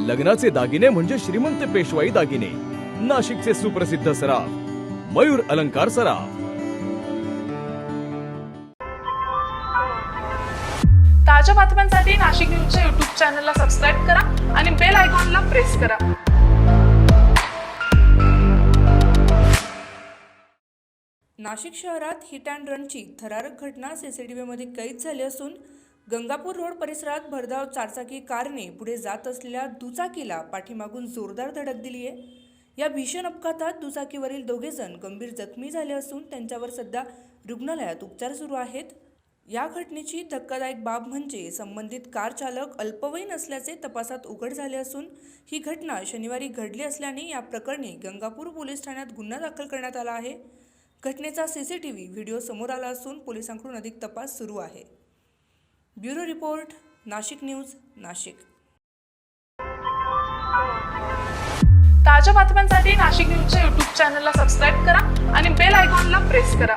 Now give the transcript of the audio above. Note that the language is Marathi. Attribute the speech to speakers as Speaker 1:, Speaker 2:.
Speaker 1: लग्नाचे दागिने म्हणजे श्रीमंत पेशवाई दागिने. नाशिकचे सुप्रसिद्ध सराफ मयूर अलंकार सराफ.
Speaker 2: ताज्या बातम्यांसाठी नाशिक न्यूजच्या YouTube चॅनलला सबस्क्राईब करा आणि बेल आयकॉनला प्रेस करा.
Speaker 3: नाशिक शहरात हिट अँड रनची थरारक घटना सीसीटीव्हीमध्ये कैद झाली असून गंगापूर रोड परिसरात भरधाव चारचाकी कारने पुढे जात असलेल्या दुचाकीला पाठीमागून जोरदार धडक दिली आहे. या भीषण अपघातात दुचाकीवरील दोघेजण गंभीर जखमी झाले असून त्यांच्यावर सध्या रुग्णालयात उपचार सुरू आहेत. या घटनेची धक्कादायक बाब म्हणजे संबंधित कार चालक अल्पवयीन असल्याचे तपासात उघड झाले असून ही घटना शनिवारी घडली असल्याने या प्रकरणी गंगापूर पोलीस ठाण्यात गुन्हा दाखल करण्यात आला आहे. घटनेचा सीसीटीव्ही व्हिडिओ समोर आला असून पोलिसांकडून अधिक तपास सुरू आहे. Bureau report, Nashik news, Nashik.
Speaker 2: ताज्या बातम्यांसाठी नाशिक न्यूजच्या YouTube चॅनलला सबस्क्राईब करा आणि बेल आयकॉनला प्रेस करा.